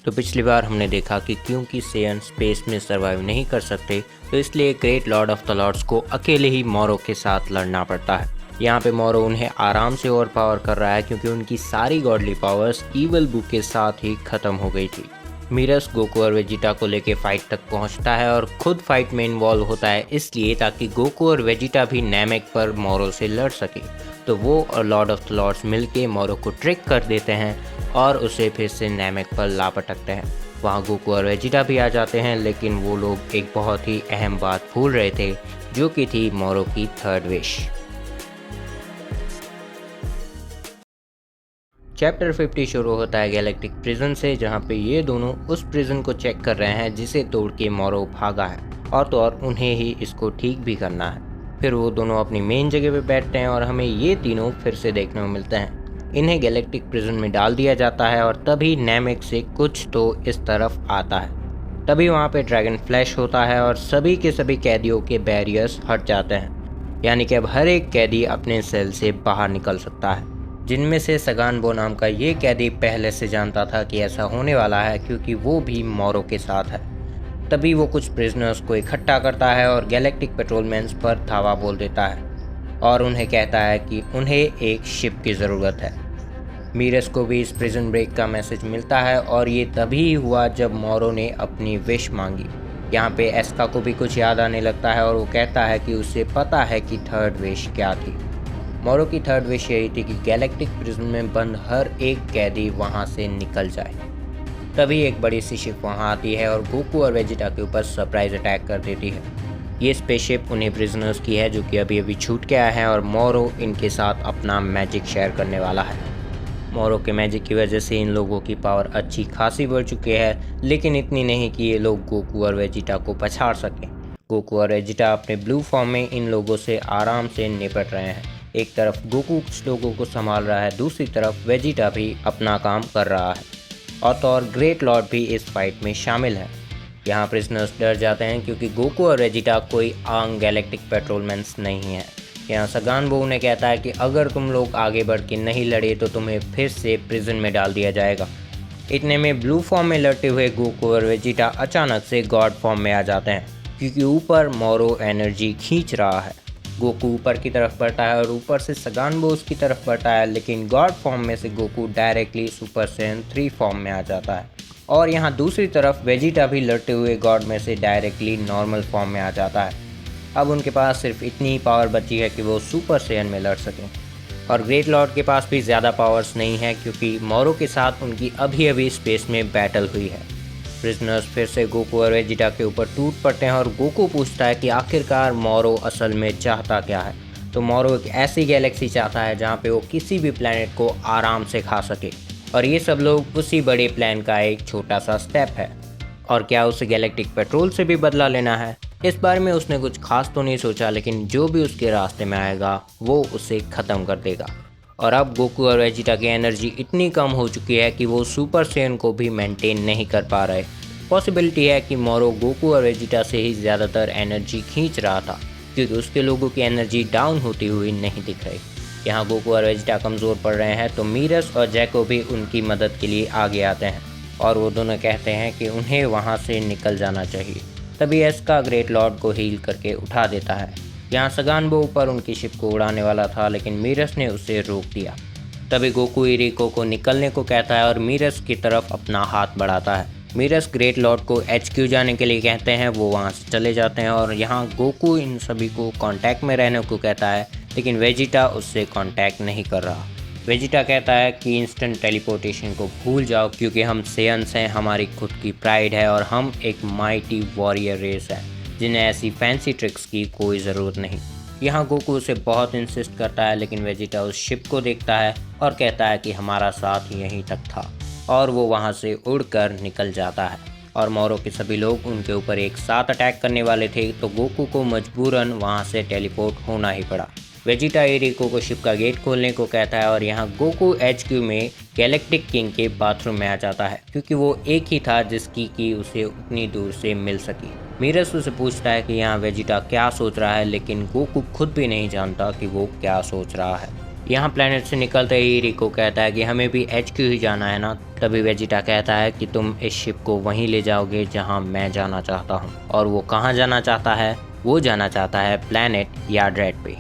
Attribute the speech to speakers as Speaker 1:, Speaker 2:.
Speaker 1: तो पिछली बार हमने देखा कि क्योंकि सेयन स्पेस में सर्वाइव नहीं कर सकते तो इसलिए great lord of the lords को अकेले ही मोरो के साथ लड़ना पड़ता है। यहाँ पे मोरो उन्हें आराम से ओवर पावर कर रहा है क्योंकि उनकी सारी गॉडली पावर्स ईवल बुक के साथ ही खत्म हो गई थी। मीरस गोकू और वेजिटा को लेके फाइट तक पहुंचता है और खुद फाइट में इन्वॉल्व होता है इसलिए ताकि गोकू और वेजिटा भी नैमेक पर मोरो से लड़ सके। तो वो और लॉर्ड ऑफ द लॉर्ड्स मिलके मोरो को ट्रिक कर देते हैं और उसे फिर से नैमेक पर ला पटकते हैं। वहाँ गोकू और वेजिटा भी आ जाते हैं लेकिन वो लोग एक बहुत ही अहम बात भूल रहे थे जो कि थी मोरो की थर्ड विश। चैप्टर 50 शुरू होता है गैलेक्टिक प्रिजन से, जहाँ पे ये दोनों उस प्रिजन को चेक कर रहे हैं जिसे तोड़ के मोरो भागा है और तो और उन्हें ही इसको ठीक भी करना है। फिर वो दोनों अपनी मेन जगह पे बैठते हैं और हमें ये तीनों फिर से देखने को मिलते हैं। इन्हें गैलेक्टिक प्रिजन में डाल दिया जाता है और तभी नैमेक से कुछ तो इस तरफ आता है। तभी वहाँ पे ड्रैगन फ्लैश होता है और सभी के सभी कैदियों के बैरियर्स हट जाते हैं, यानी कि अब हर एक कैदी अपने सेल से बाहर निकल सकता है। जिनमें से सगानबो नाम का ये कैदी पहले से जानता था कि ऐसा होने वाला है क्योंकि वो भी मोरो के साथ है। तभी वो कुछ प्रिजनर्स को इकट्ठा करता है और गैलेक्टिक पेट्रोलमैन्स पर धावा बोल देता है और उन्हें कहता है कि उन्हें एक शिप की ज़रूरत है। मीरस को भी इस प्रिजन ब्रेक का मैसेज मिलता है और ये तभी हुआ जब मोरो ने अपनी विश मांगी। यहाँ पे एस्का को भी कुछ याद आने लगता है और वो कहता है कि उसे पता है कि थर्ड विश क्या थी। मोरो की थर्ड विश यही थी कि गैलेक्टिक प्रिजन में बंद हर एक कैदी वहाँ से निकल जाए। तभी एक बड़ी सी शिप वहाँ आती है और गोकू और वेजिटा के ऊपर सरप्राइज अटैक कर देती है। ये स्पेसशिप उन्हीं प्रिजनर्स की है जो कि अभी अभी छूट के आए हैं और मोरो इनके साथ अपना मैजिक शेयर करने वाला है। मोरो के मैजिक की वजह से इन लोगों की पावर अच्छी खासी बढ़ चुकी है, लेकिन इतनी नहीं कि ये लोग गोकू और वेजिटा को पछाड़ सकें। गोकू और वेजिटा अपने ब्लू फॉर्म में इन लोगों से आराम से निपट रहे हैं। एक तरफ गोकू कुछ लोगों को संभाल रहा है, दूसरी तरफ वेजिटा भी अपना काम कर रहा है और तो और ग्रेट लॉर्ड भी इस फाइट में शामिल है। यहाँ प्रिजनर्स डर जाते हैं क्योंकि गोकू और वेजिटा कोई आम गैलेक्टिक पेट्रोलमैन्स नहीं है। यहाँ सगानबो उन्हें कहता है कि अगर तुम लोग आगे बढ़ के नहीं लड़े तो तुम्हें फिर से प्रिजन में डाल दिया जाएगा। इतने में ब्लू फॉर्म में लड़ते हुए गोकू और वेजिटा अचानक से गॉड फॉर्म में आ जाते हैं क्योंकि ऊपर मोरो एनर्जी खींच रहा है। गोकू ऊपर की तरफ बढ़ता है और ऊपर से सगानबो उसकी तरफ बढ़ता है, लेकिन गॉड फॉर्म में से Goku directly super Saiyan 3 form में आ जाता है और यहाँ दूसरी तरफ वेजिटा भी लड़ते हुए गॉड में से डायरेक्टली नॉर्मल फॉर्म में आ जाता है। अब उनके पास सिर्फ इतनी ही पावर बची है कि वो सुपर सैयन में लड़ सकें और ग्रेट लॉर्ड के पास भी ज़्यादा पावर्स नहीं है क्योंकि मोरो के साथ उनकी अभी अभी स्पेस में बैटल हुई है। प्रिजनर्स फिर से गोकू और वेजिटा के ऊपर टूट पड़ते हैं और गोकू पूछता है कि आखिरकार मोरो असल में चाहता क्या है। तो मोरो एक ऐसी गैलेक्सी चाहता है जहाँ पे वो किसी भी प्लैनेट को आराम से खा सके और ये सब लोग उसी बड़े प्लान का एक छोटा सा स्टेप है। और क्या उसे गैलेक्टिक पेट्रोल से भी बदला लेना है? इस बारे में उसने कुछ खास तो नहीं सोचा, लेकिन जो भी उसके रास्ते में आएगा वो उसे ख़त्म कर देगा। और अब गोकू और वेजिटा की एनर्जी इतनी कम हो चुकी है कि वो सुपर सैयन को भी मेंटेन नहीं कर पा रहे। पॉसिबिलिटी है कि मोरो गोकू और वेजिटा से ही ज़्यादातर एनर्जी खींच रहा था क्योंकि उसके लोगों की एनर्जी डाउन होती हुई नहीं दिख रही। यहाँ गोकू और वेजिटा कमज़ोर पड़ रहे हैं तो मीरस और जैको भी उनकी मदद के लिए आगे आते हैं और वो दोनों कहते हैं कि उन्हें वहाँ से निकल जाना चाहिए। तभी एस्का ग्रेट लॉर्ड को हील करके उठा देता है। यहाँ सगानबो ऊपर उनकी शिप को उड़ाने वाला था लेकिन मीरस ने उसे रोक दिया। तभी गोकू इरिको को निकलने को कहता है और मीरस की तरफ अपना हाथ बढ़ाता है। मीरस ग्रेट लॉर्ड को HQ जाने के लिए कहते हैं, वो वहाँ से चले जाते हैं और यहाँ गोकू इन सभी को कांटेक्ट में रहने को कहता है, लेकिन वेजिटा उससे कांटेक्ट नहीं कर रहा। वेजिटा कहता है कि इंस्टेंट टेलीपोर्टेशन को भूल जाओ क्योंकि हम सेयन्स हैं, हमारी खुद की प्राइड है और हम एक माइटी वॉरियर रेस है जिन्हें ऐसी फैंसी ट्रिक्स की कोई ज़रूरत नहीं। यहाँ गोकू उसे बहुत इंसिस्ट करता है लेकिन वेजिटा उस शिप को देखता है और कहता है कि हमारा साथ यहीं तक था और वो वहाँ से उड़कर निकल जाता है। और मोरो के सभी लोग उनके ऊपर एक साथ अटैक करने वाले थे तो गोकू को मजबूरन वहाँ से टेलीपोर्ट होना ही पड़ा। वेजिटा इरिको को शिप का गेट खोलने को कहता है और यहाँ गोकू HQ में गैलेक्टिक किंग के बाथरूम में आ जाता है क्योंकि वो एक ही था जिसकी कि उसे उतनी दूर से मिल सकी। मीरस उसे पूछता है कि यहाँ वेजिटा क्या सोच रहा है, लेकिन गोकू खुद भी नहीं जानता कि वो क्या सोच रहा है। यहाँ प्लेनेट से निकलते ही रिको कहता है कि हमें भी HQ ही जाना है ना। तभी वेजिटा कहता है कि तुम इस शिप को वहीं ले जाओगे जहाँ मैं जाना चाहता हूँ। और वो कहाँ जाना चाहता है? वो जाना चाहता है प्लेनेट यार्ड्रेड पे।